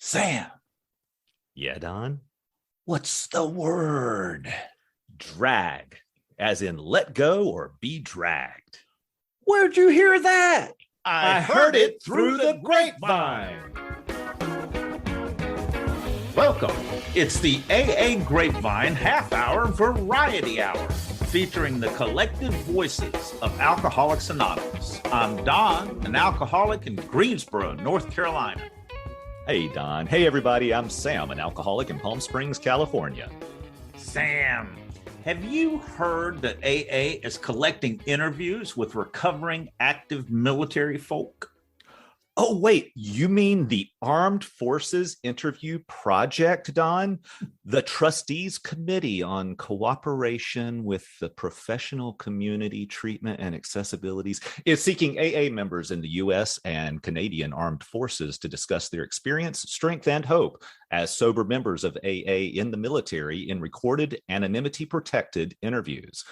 Sam, Yeah, Don? what's the word? Drag, as in let go or be dragged. Where'd you hear that? I heard it through the grapevine. Welcome. It's the AA Grapevine half-hour variety hour, featuring the collective voices of Alcoholics Anonymous. I'm Don, an alcoholic in Greensboro, North Carolina. Hey, Don. Hey, everybody. I'm Sam, an alcoholic in Palm Springs, California. Sam, have you heard that AA is collecting interviews with recovering active military folk? Oh, wait, you mean the Armed Forces Interview Project, Don? The Trustees Committee on Cooperation with the Professional Community Treatment and Accessibilities is seeking AA members in the U.S. and Canadian Armed Forces to discuss their experience, strength, and hope as sober members of AA in the military in recorded, anonymity-protected interviews.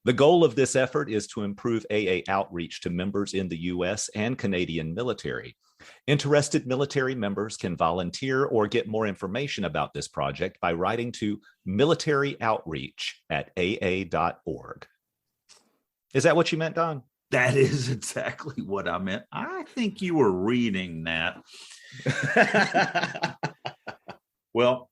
The goal of this effort is to improve AA outreach to members in the U.S. and Canadian military. Interested military members can volunteer or get more information about this project by writing to military.outreach@aa.org. Is that what you meant, Don? That is exactly what I meant. I think you were reading that. Well,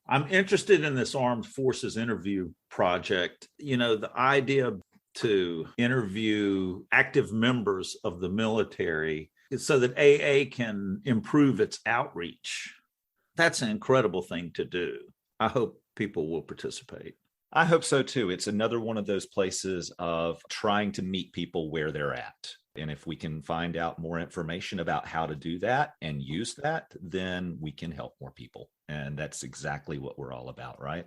I'm interested in this Armed Forces interview project. You know, the idea to interview active members of the military so that AA can improve its outreach. That's an incredible thing to do. I hope people will participate. I hope so too. It's another one of those places of trying to meet people where they're at. And if we can find out more information about how to do that and use that, then we can help more people. And that's exactly what we're all about, right?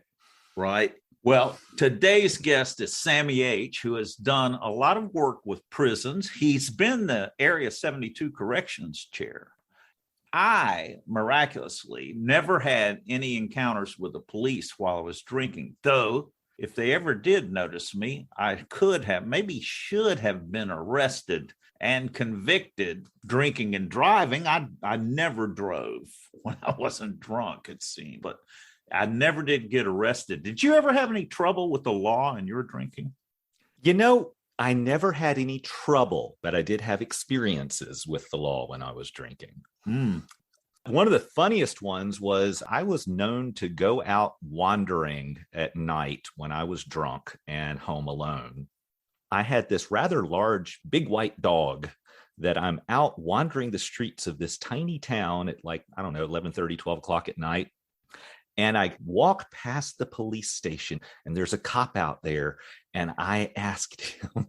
Right. Well, today's guest is Sammy H., who has done a lot of work with prisons. He's been the Area 72 Corrections Chair. I miraculously never had any encounters with the police while I was drinking, though if they ever did notice me, I could have, maybe should have been arrested and convicted drinking and driving. I never drove when I wasn't drunk, it seemed, but I never did get arrested. Did you ever have any trouble with the law in your drinking? You know, I never had any trouble, but I did have experiences with the law when I was drinking. One of the funniest ones was I was known to go out wandering at night when I was drunk and home alone. I had this rather large, big white dog that I'm out wandering the streets of this tiny town at 11:30, 12 o'clock at night. And I walk past the police station and there's a cop out there. And I asked him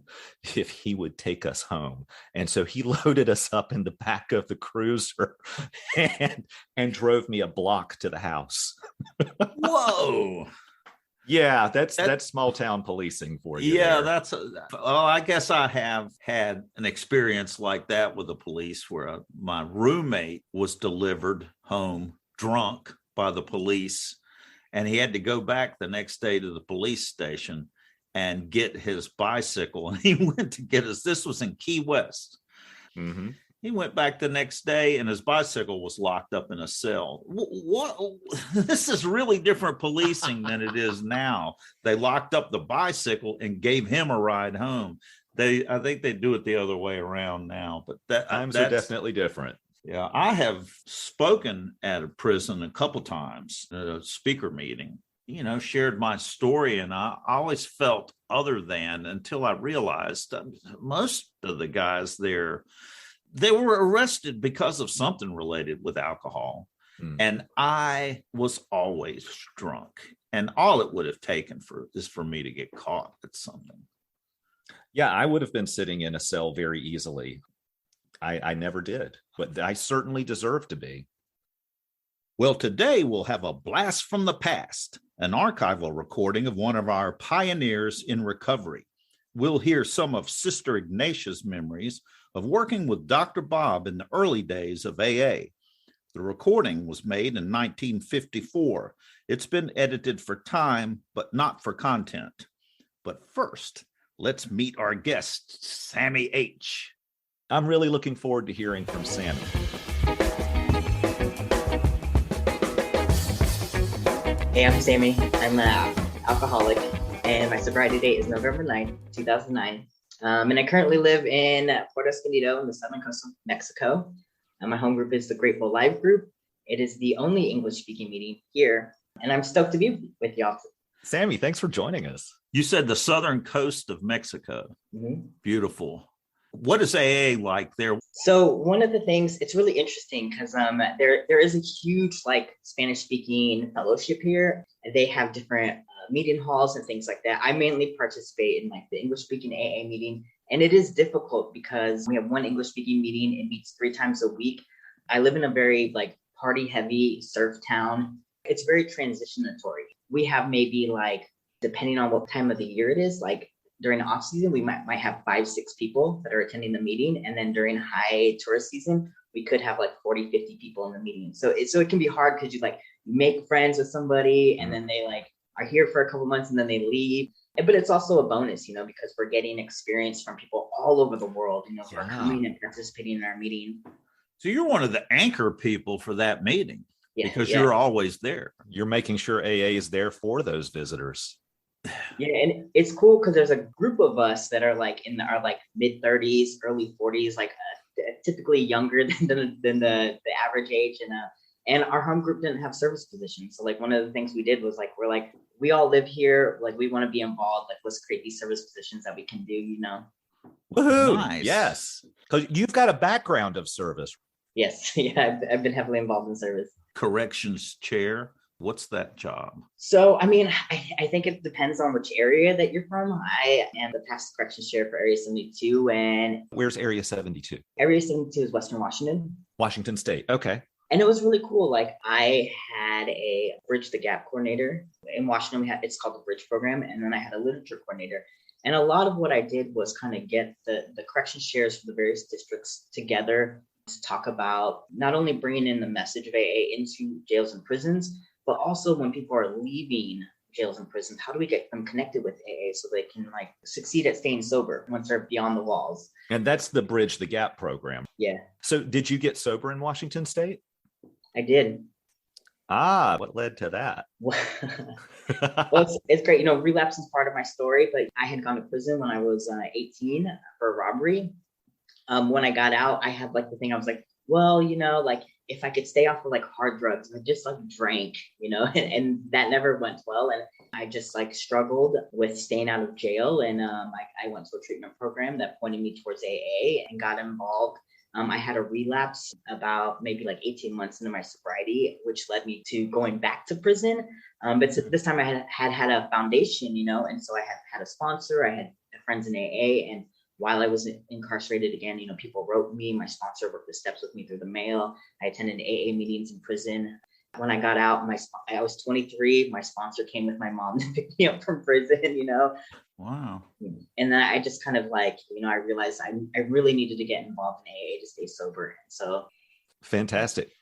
if he would take us home. And so he loaded us up in the back of the cruiser and drove me a block to the house. Whoa. Yeah, that's small town policing for you. Yeah, there. I guess I have had an experience like that with the police where my roommate was delivered home drunk by the police, and he had to go back the next day to the police station and get his bicycle. And he went to get us. This was in Key West. Mm-hmm. He went back the next day and his bicycle was locked up in a cell. What? This is really different policing than it is now. They locked up the bicycle and gave him a ride home. I think they do it the other way around now, but times are definitely different. Yeah, I have spoken at a prison a couple times at a speaker meeting, shared my story, and I always felt other than until I realized that most of the guys there, they were arrested because of something related with alcohol. And I was always drunk, and all it would have taken is for me to get caught at something. Yeah, I would have been sitting in a cell very easily. I never did, but I certainly deserve to be. Well, today we'll have a blast from the past, an archival recording of one of our pioneers in recovery. We'll hear some of Sister Ignatia's memories of working with Dr. Bob in the early days of AA. The recording was made in 1954. It's been edited for time, but not for content. But first, let's meet our guest, Sammy H. I'm really looking forward to hearing from Sammy. Hey, I'm Sammy. I'm an alcoholic, and my sobriety date is November 9th, 2009. And I currently live in Puerto Escondido on the southern coast of Mexico. My home group is the Grateful Live group. It is the only English-speaking meeting here, and I'm stoked to be with y'all. Sammy, thanks for joining us. You said the southern coast of Mexico. Mm-hmm. Beautiful. What is AA like there? So one of the things, it's really interesting because there is a huge Spanish speaking fellowship here. They have different meeting halls and things like that. I mainly participate in the English speaking AA meeting, and it is difficult because we have one English speaking meeting. It meets 3 times a week. I live in a very party heavy surf town. It's very transitionatory. We have maybe depending on what time of the year it is, during off season, we might have 5-6 people that are attending the meeting. And then during high tourist season, we could have 40, 50 people in the meeting. So it can be hard because you make friends with somebody and then they are here for a couple months and then they leave. But it's also a bonus, because we're getting experience from people all over the world, who are coming and participating in our meeting. So you're one of the anchor people for that meeting because you're always there. You're making sure AA is there for those visitors. Yeah, and it's cool because there's a group of us that are in our mid 30s, early 40s, typically younger than the average age, and our home group didn't have service positions. So one of the things we did was we all live here, we want to be involved. Let's create these service positions that we can do. Woohoo! Nice. Yes, because you've got a background of service. Yes, yeah, I've been heavily involved in service. Corrections chair. What's that job? So, I think it depends on which area that you're from. I am the past corrections chair for Area 72. And where's Area 72? Area 72 is Western Washington. Washington State. Okay. And it was really cool. I had a Bridge the Gap coordinator. In Washington, it's called the Bridge Program. And then I had a literature coordinator. And a lot of what I did was kind of get the corrections chairs for the various districts together to talk about not only bringing in the message of AA into jails and prisons, but also when people are leaving jails and prisons, how do we get them connected with AA so they can succeed at staying sober once they're beyond the walls? And that's the Bridge the Gap program. Yeah. So did you get sober in Washington State? I did. What led to that? Well, it's great. Relapse is part of my story, but I had gone to prison when I was 18 for robbery. When I got out, I had the thing, I was well, if I could stay off of hard drugs, I just drank, and that never went well. And I just struggled with staying out of jail. And I went to a treatment program that pointed me towards AA and got involved. I had a relapse about maybe 18 months into my sobriety, which led me to going back to prison. But this time I had a foundation, and so I had a sponsor, I had friends in AA, and while I was incarcerated again, people wrote me. My sponsor worked the steps with me through the mail. I attended AA meetings in prison. When I got out, I was 23. My sponsor came with my mom to pick me up from prison, Wow. And then I just kind of I realized I really needed to get involved in AA to stay sober. So fantastic.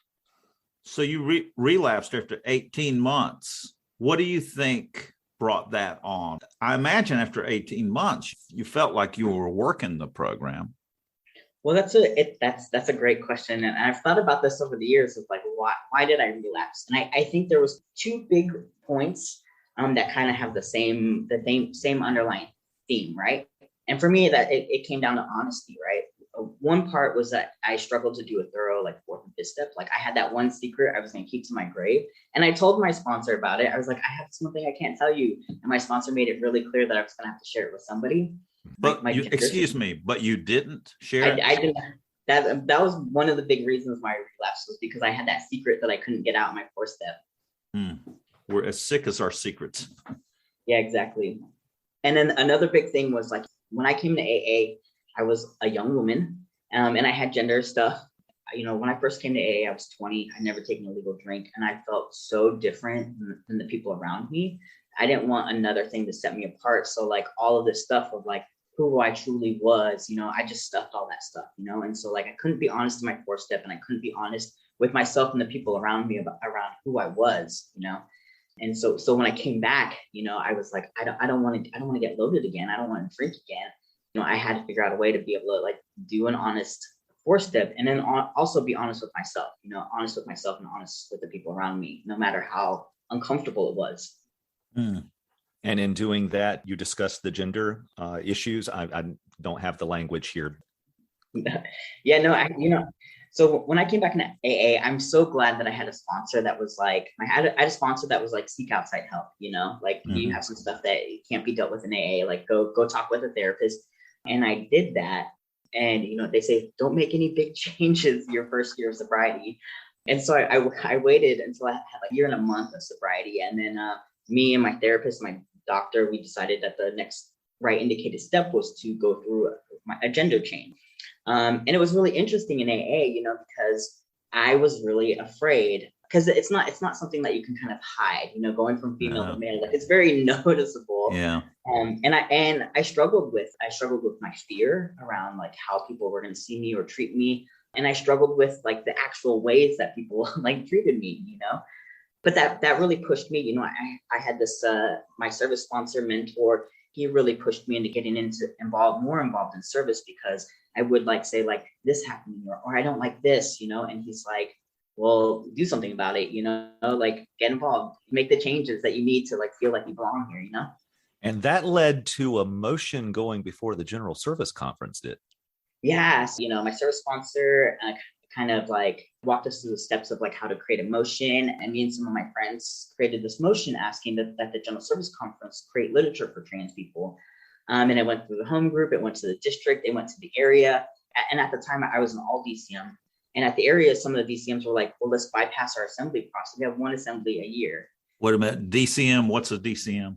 So you relapsed after 18 months. What do you think brought that on? I imagine after 18 months, you felt like you were working the program. Well, that's a great question. And I've thought about this over the years of why did I relapse? And I think there was 2 big points that kind of have the same underlying theme, right? And for me, that it came down to honesty, right? One part was that I struggled to do a thorough 4th and 5th step. I had that one secret I was going to keep to my grave. And I told my sponsor about it. I was I have something I can't tell you. And my sponsor made it really clear that I was going to have to share it with somebody. But excuse me, but you didn't share it? I didn't. That was one of the big reasons why I relapsed, was because I had that secret that I couldn't get out in my 4th step. We're as sick as our secrets. Yeah, exactly. And then another big thing was when I came to AA, I was a young woman, and I had gender stuff. When I first came to AA, I was 20. I'd never taken a legal drink, and I felt so different than the people around me. I didn't want another thing to set me apart. So all of this stuff of who I truly was, I just stuffed all that stuff, and so I couldn't be honest in my 4th step, and I couldn't be honest with myself and the people around me around who I was, And so when I came back, I was I don't want to get loaded again. I don't want to drink again. I had to figure out a way to be able to do an honest 4th step, and then also be honest with myself, honest with myself and honest with the people around me, no matter how uncomfortable it was. Mm. And in doing that, you discussed the gender issues. I don't have the language here. Yeah, no, so when I came back in AA, I'm so glad that I had a sponsor that was like, I had a sponsor that was like, seek outside help, like you have some stuff that can't be dealt with in AA, like go talk with a therapist. And I did that. And, they say, don't make any big changes your first year of sobriety. And so I waited until I had like a year and a month of sobriety. And then me and my therapist, my doctor, we decided that the next right indicated step was to go through a gender change. And it was really interesting in AA, because I was really afraid, because it's not something that you can kind of hide, going from female to male, like it's very noticeable. Yeah. And I struggled with my fear around like how people were going to see me or treat me. And I struggled with like the actual ways that people like treated me, but that really pushed me. I had this, my service sponsor mentor, he really pushed me into getting more involved in service, because I would like say like this happened or I don't like this, and he's like, well, do something about it, like get involved, make the changes that you need to like feel like you belong here, And that led to a motion going before the General Service Conference did. Yes, my service sponsor kind of like walked us through the steps of like how to create a motion. And me and some of my friends created this motion asking that the General Service Conference create literature for trans people. And it went through the home group, it went to the district, it went to the area. And at the time I was an all DCM. And at the area, some of the DCMs were like, well, let's bypass our assembly process. We have one assembly a year. Wait a minute, DCM, what's a DCM?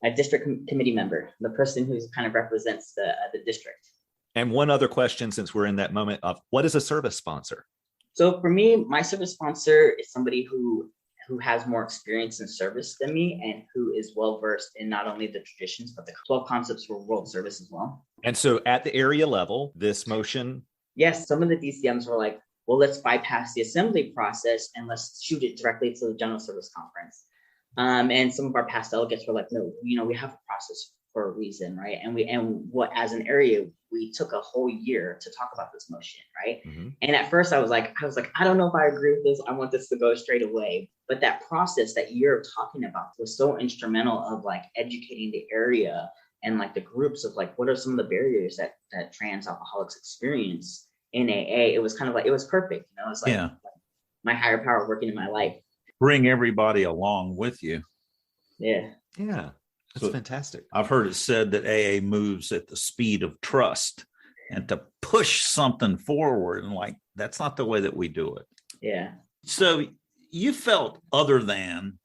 A district committee member, the person who kind of represents the district. And one other question, since we're in that moment of what is a service sponsor? So for me, my service sponsor is somebody who has more experience in service than me and who is well-versed in not only the traditions, but the 12 concepts for world service as well. And so at the area level, this motion? Yes, some of the DCMs were like, well, let's bypass the assembly process and let's shoot it directly to the General Service Conference. And some of our past delegates were like, no, we have a process for a reason, right? And what as an area, we took a whole year to talk about this motion, right? Mm-hmm. And at first I was like, I don't know if I agree with this. I want this to go straight away. But that process, that year of talking about was so instrumental of like educating the area and like the groups of like, what are some of the barriers that trans alcoholics experience in AA? It was kind of like, it was perfect. It was like my higher power working in my life. Bring everybody along with you. Yeah. Yeah. That's fantastic. I've heard it said that AA moves at the speed of trust, and to push something forward, and like, that's not the way that we do it. Yeah. So you felt other than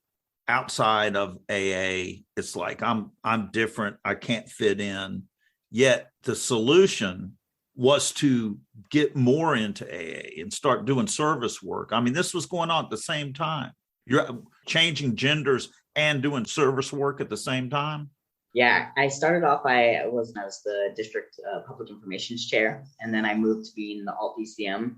outside of AA, it's like, I'm different. I can't fit in. Yet the solution was to get more into AA and start doing service work. I mean, this was going on at the same time. You're changing genders and doing service work at the same time? Yeah, I started off, I was the district public informations chair, and then I moved to being the alt DCM.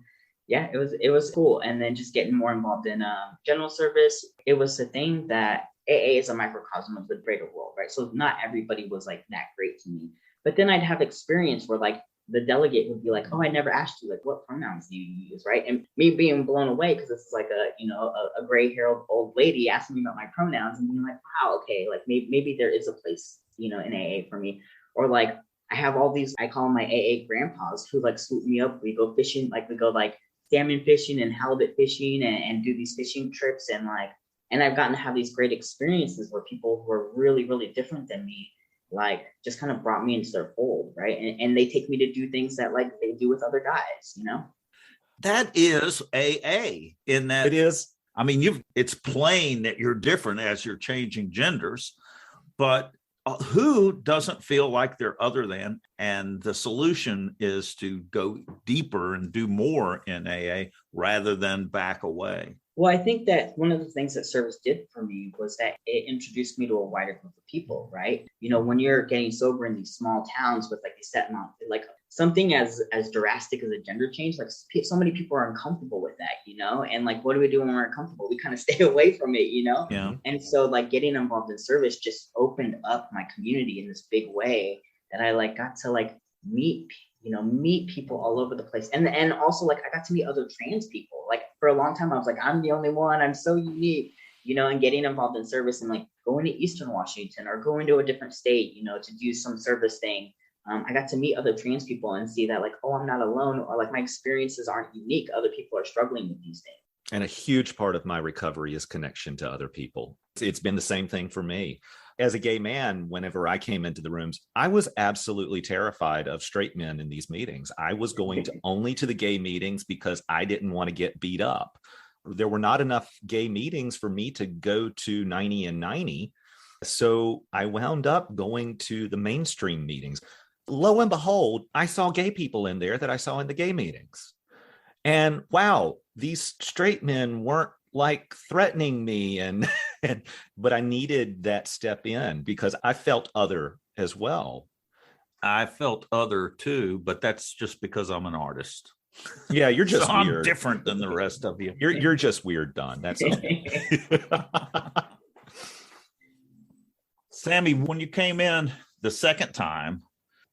Yeah, it was cool. And then just getting more involved in general service. It was the thing that AA is a microcosm of the greater world, right? So not everybody was like that great to me. But then I'd have experience where like the delegate would be like, oh, I never asked you, like, what pronouns do you use, right? And me being blown away because it's like a gray-haired old lady asking me about my pronouns and being like, wow, okay, like maybe there is a place, in AA for me. Or like, I have all these, I call them my AA grandpas who like swoop me up. We go fishing, like we go like salmon fishing and halibut fishing and do these fishing trips. And I've gotten to have these great experiences where people who are really, really different than me like just kind of brought me into their fold, right? And they take me to do things that like they do with other guys, That is AA in that. It is. I mean, it's plain that you're different as you're changing genders, but who doesn't feel like they're other than? And the solution is to go deeper and do more in AA rather than back away. Well, I think that one of the things that service did for me was that it introduced me to a wider group of people, right? When you're getting sober in these small towns with like these set amount, like something as drastic as a gender change, like so many people are uncomfortable with that, and like, what do we do when we're uncomfortable? We kind of stay away from it, Yeah. And so like getting involved in service just opened up my community in this big way that I like got to like meet people all over the place. And also like I got to meet other trans people. Like for a long time, I was like, I'm the only one, I'm so unique. and getting involved in service and like going to Eastern Washington or going to a different state, to do some service thing. I got to meet other trans people and see that like, oh, I'm not alone, or like my experiences aren't unique. Other people are struggling with these things. And a huge part of my recovery is connection to other people. It's been the same thing for me. As a gay man, whenever I came into the rooms, I was absolutely terrified of straight men in these meetings. I was going only to the gay meetings because I didn't want to get beat up. There were not enough gay meetings for me to go to 90 and 90. So I wound up going to the mainstream meetings. Lo and behold, I saw gay people in there that I saw in the gay meetings. And wow, these straight men weren't like threatening me but I needed that step in because I felt other as well. I felt other too, but that's just because I'm an artist. Yeah, you're just so weird. I'm different than the rest of you. You're just weird, Don. That's okay. Sammy, when you came in the second time,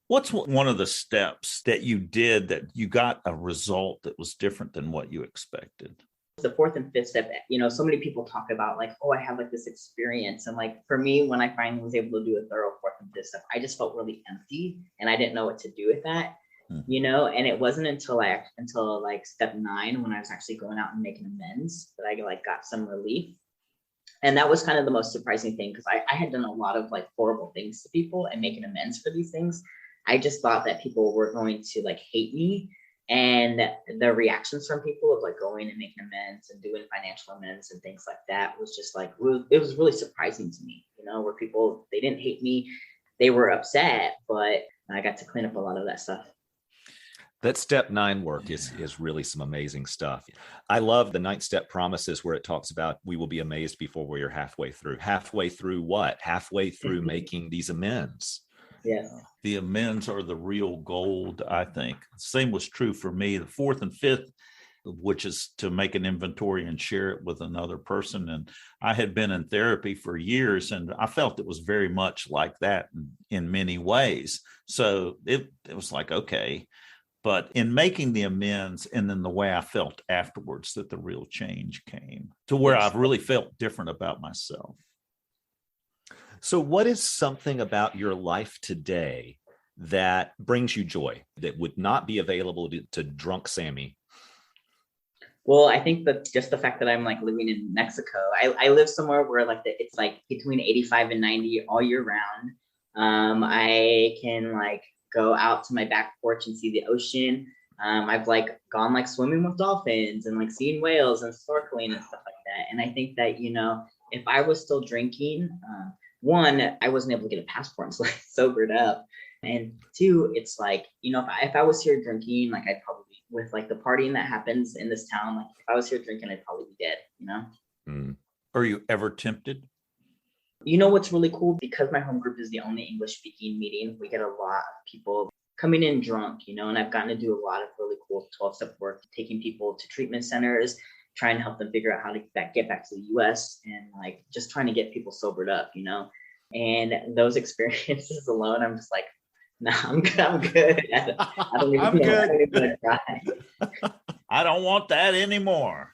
what's one of the steps that you did that you got a result that was different than what you expected? The fourth and fifth step, so many people talk about like, oh, I have like this experience. And like, for me, when I finally was able to do a thorough fourth and fifth step, I just felt really empty and I didn't know what to do with that, and it wasn't until like step 9, when I was actually going out and making amends, that I like got some relief. And that was kind of the most surprising thing, because I had done a lot of like horrible things to people, and making amends for these things, I just thought that people were going to like hate me. And the reactions from people of like going and making amends and doing financial amends and things like that was just like, it was really surprising to me, where people, they didn't hate me, they were upset, but I got to clean up a lot of that stuff. That step 9 work is really some amazing stuff. I love the 9th step promises, where it talks about we will be amazed before we are halfway through. Halfway through what? Halfway through making these amends. Yes. The amends are the real gold, I think. Same was true for me. The 4th and 5th, which is to make an inventory and share it with another person. And I had been in therapy for years, and I felt it was very much like that in many ways. So it was like, okay. But in making the amends, and then the way I felt afterwards, that the real change came to where I've really felt different about myself. So what is something about your life today that brings you joy that would not be available to drunk Sammy? Well, I think that just the fact that I'm like living in Mexico, I live somewhere where like it's like between 85 and 90 all year round. I can like go out to my back porch and see the ocean. I've like gone like swimming with dolphins and like seeing whales and snorkeling and stuff like that. And I think that, if I was still drinking, 1, I wasn't able to get a passport until I sobered up. And 2, it's like, if I was here drinking, like I'd probably, with like the partying that happens in this town, like if I was here drinking, I'd probably be dead, Are you ever tempted? What's really cool, because my home group is the only English speaking meeting, we get a lot of people coming in drunk, and I've gotten to do a lot of really cool 12-step work, taking people to treatment centers, trying to help them figure out how to get back to the US, and like just trying to get people sobered up, and those experiences alone, I'm just like, nah, I'm good. I don't even want to cry. I don't want that anymore.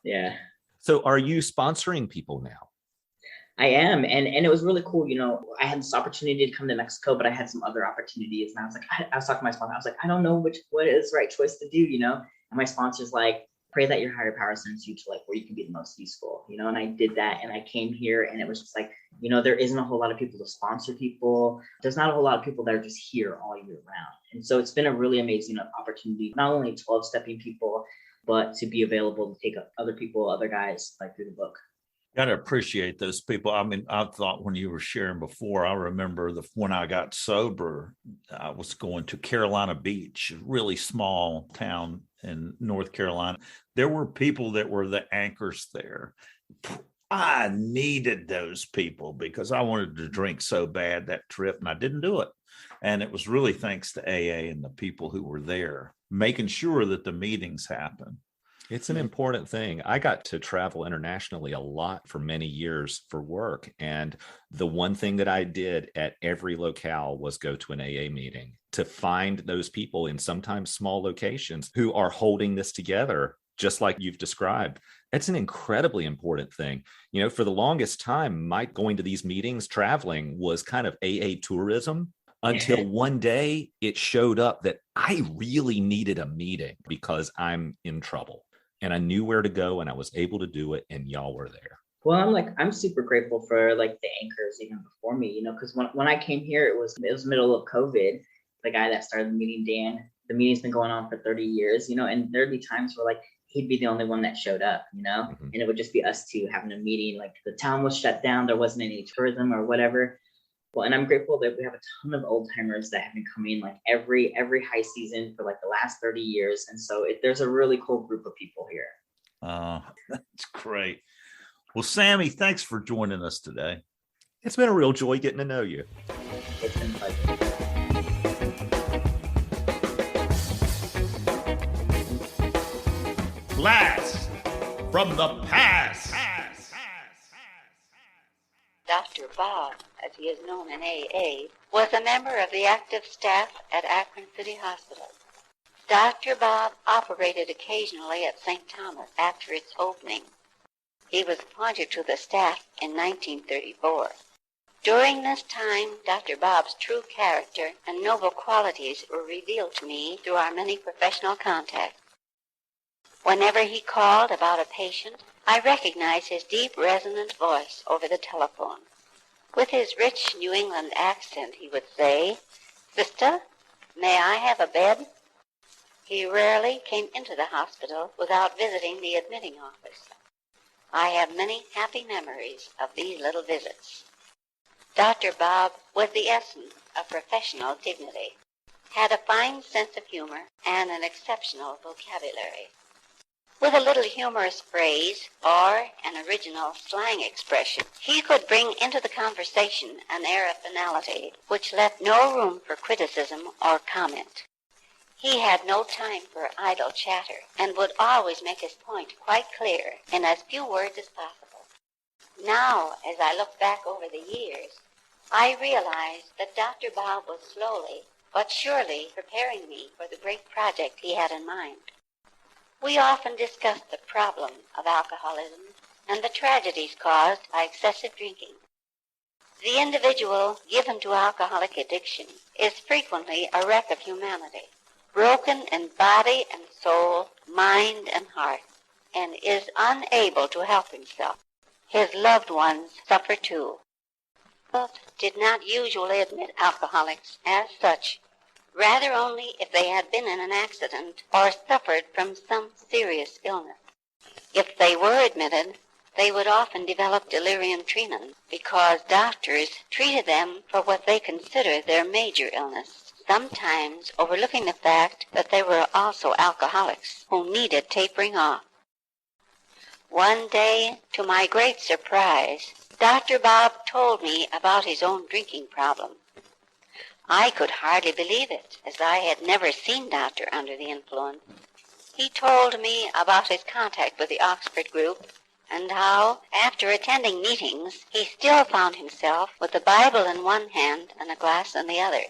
Yeah. So are you sponsoring people now? I am. And it was really cool. I had this opportunity to come to Mexico, but I had some other opportunities. And I was like, I was talking to my sponsor. I was like, I don't know what is the right choice to do, And my sponsor's like, pray that your higher power sends you to like where you can be the most useful, and I did that. And I came here, and it was just like, there isn't a whole lot of people to sponsor people. There's not a whole lot of people that are just here all year round. And so it's been a really amazing opportunity, not only 12-stepping people, but to be available to take up other guys like through the book. Got to appreciate those people. I mean, I thought when you were sharing before, I remember when I got sober, I was going to Carolina Beach, a really small town in North Carolina. There were people that were the anchors there. I needed those people because I wanted to drink so bad that trip, and I didn't do it. And it was really thanks to AA and the people who were there, making sure that the meetings happen. It's an important thing. I got to travel internationally a lot for many years for work. And the one thing that I did at every locale was go to an AA meeting to find those people in sometimes small locations who are holding this together just like you've described. It's an incredibly important thing. For the longest time, my going to these meetings, traveling was kind of AA tourism until one day it showed up that I really needed a meeting because I'm in trouble. And I knew where to go and I was able to do it. And y'all were there. Well, I'm super grateful for like the anchors even before me, because when I came here, it was middle of COVID. The guy that started the meeting, Dan, the meeting's been going on for 30 years, and there'd be times where like he'd be the only one that showed up, and it would just be us two having a meeting. Like the town was shut down, there wasn't any tourism or whatever. Well, and I'm grateful that we have a ton of old timers that have been coming like every high season for like the last 30 years, and so there's a really cool group of people here. That's great. Well, Sammy, thanks for joining us today. It's been a real joy getting to know you. It's been a pleasure. Blast from the past. Dr. Bob, as he is known in AA, was a member of the active staff at Akron City Hospital. Dr. Bob operated occasionally at St. Thomas after its opening. He was appointed to the staff in 1934. During this time, Dr. Bob's true character and noble qualities were revealed to me through our many professional contacts. Whenever he called about a patient, I recognized his deep, resonant voice over the telephone. With his rich New England accent, he would say, "Sister, may I have a bed?" He rarely came into the hospital without visiting the admitting office. I have many happy memories of these little visits. Dr. Bob was the essence of professional dignity, had a fine sense of humor, and an exceptional vocabulary. With a little humorous phrase or an original slang expression, he could bring into the conversation an air of finality which left no room for criticism or comment. He had no time for idle chatter and would always make his point quite clear in as few words as possible. Now, as I look back over the years, I realize that Dr. Bob was slowly but surely preparing me for the great project he had in mind. We often discussed the problem of alcoholism and the tragedies caused by excessive drinking. The individual given to alcoholic addiction is frequently a wreck of humanity, broken in body and soul, mind and heart, and is unable to help himself. His loved ones suffer too. Both did not usually admit alcoholics as such, rather only if they had been in an accident or suffered from some serious illness. If they were admitted, they would often develop delirium tremens because doctors treated them for what they considered their major illness, sometimes overlooking the fact that they were also alcoholics who needed tapering off. One day, to my great surprise, Dr. Bob told me about his own drinking problem. I could hardly believe it, as I had never seen Doctor under the influence. He told me about his contact with the Oxford group and how, after attending meetings, he still found himself with the Bible in one hand and a glass in the other.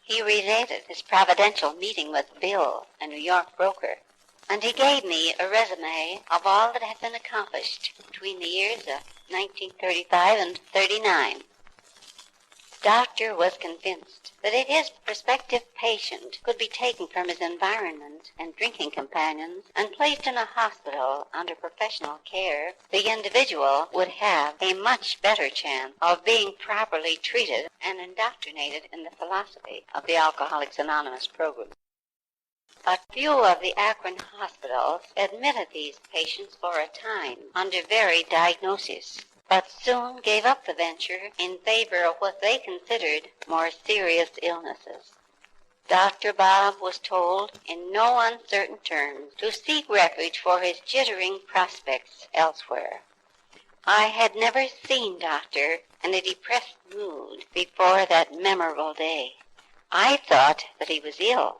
He related his providential meeting with Bill, a New York broker, and he gave me a resume of all that had been accomplished between the years of 1935 and 39. Doctor was convinced that if his prospective patient could be taken from his environment and drinking companions and placed in a hospital under professional care, the individual would have a much better chance of being properly treated and indoctrinated in the philosophy of the Alcoholics Anonymous program. A few of the Akron hospitals admitted these patients for a time under varied diagnoses, but soon gave up the venture in favor of what they considered more serious illnesses. Dr. Bob was told in no uncertain terms to seek refuge for his jittering prospects elsewhere. I had never seen Doctor in a depressed mood before that memorable day. I thought that he was ill,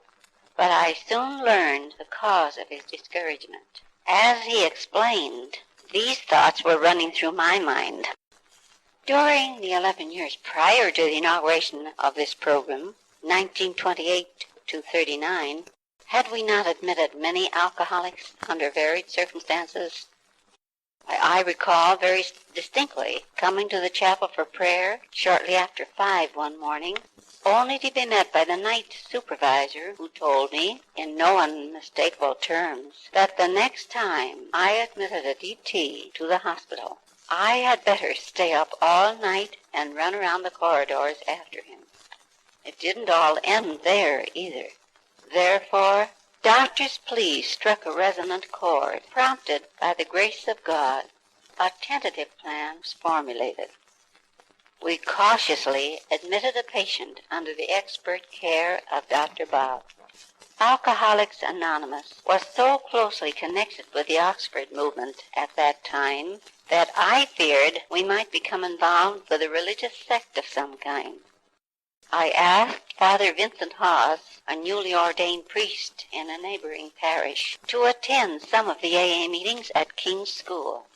but I soon learned the cause of his discouragement. As he explained, these thoughts were running through my mind. During the 11 years prior to the inauguration of this program, 1928 to 39, Had we not admitted many alcoholics under varied circumstances? I recall very distinctly coming to the chapel for prayer shortly after 5 one morning, only to be met by the night supervisor, who told me, in no unmistakable terms, that the next time I admitted a DT to the hospital, I had better stay up all night and run around the corridors after him. It didn't all end there either. Therefore, Doctor's plea struck a resonant chord. Prompted by the grace of God, a tentative plan was formulated. We cautiously admitted a patient under the expert care of Dr. Bob. Alcoholics Anonymous was so closely connected with the Oxford movement at that time that I feared we might become involved with a religious sect of some kind. I asked Father Vincent Hawes, a newly ordained priest in a neighboring parish, to attend some of the AA meetings at King's School.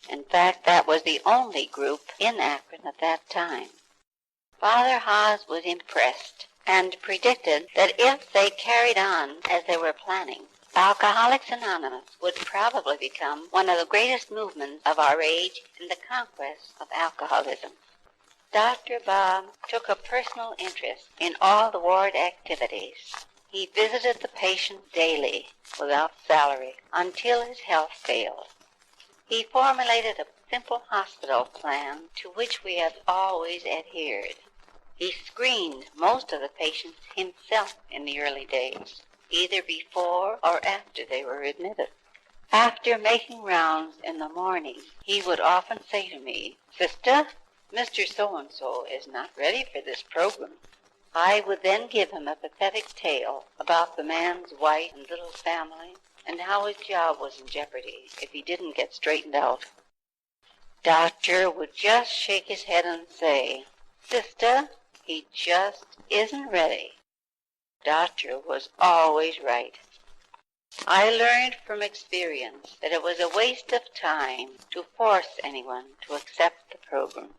In fact, that was the only group in Akron at that time. Father Hawes was impressed and predicted that if they carried on as they were planning, Alcoholics Anonymous would probably become one of the greatest movements of our age in the conquest of alcoholism. Dr. Bob took a personal interest in all the ward activities. He visited the patient daily without salary until his health failed. He formulated a simple hospital plan to which we have always adhered. He screened most of the patients himself in the early days, either before or after they were admitted. After making rounds in the morning, he would often say to me, "Sister, Mr. So-and-so is not ready for this program." I would then give him a pathetic tale about the man's wife and little family and how his job was in jeopardy if he didn't get straightened out. Doctor would just shake his head and say, "Sister, he just isn't ready." Doctor was always right. I learned from experience that it was a waste of time to force anyone to accept the program.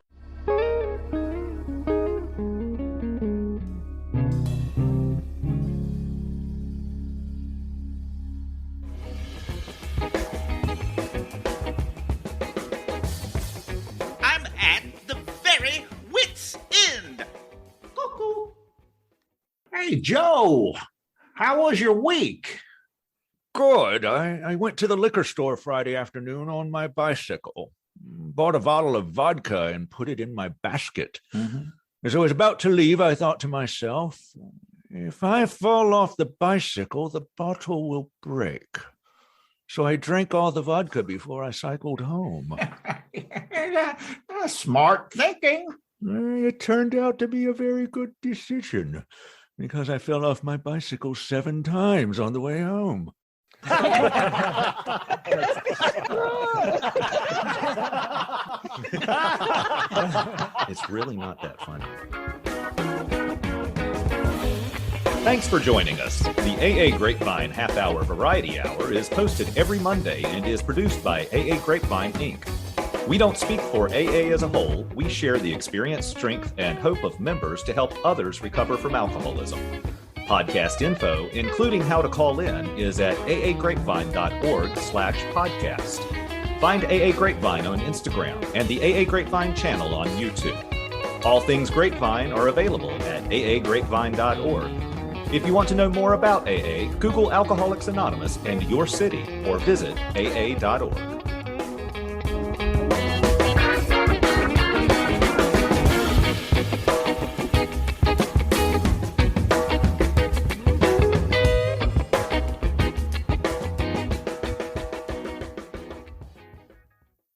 I'm at the very wit's end. Cuckoo. Hey, Joe, how was your week? Good. I went to the liquor store Friday afternoon on my bicycle, bought a bottle of vodka and put it in my basket. Mm-hmm. As I was about to leave, I thought to myself, if I fall off the bicycle, the bottle will break. So I drank all the vodka before I cycled home. Smart thinking. It turned out to be a very good decision because I fell off my bicycle 7 times on the way home. It's really not that funny. Thanks for joining us. The AA Grapevine Half-Hour Variety Hour is posted every Monday and is produced by AA Grapevine, Inc. We don't speak for AA as a whole. We share the experience, strength, and hope of members to help others recover from alcoholism. Podcast info, including how to call in, is at aagrapevine.org/podcast. Find AA Grapevine on Instagram and the AA Grapevine channel on YouTube. All things Grapevine are available at aagrapevine.org. If you want to know more about AA, Google Alcoholics Anonymous and your city or visit aa.org.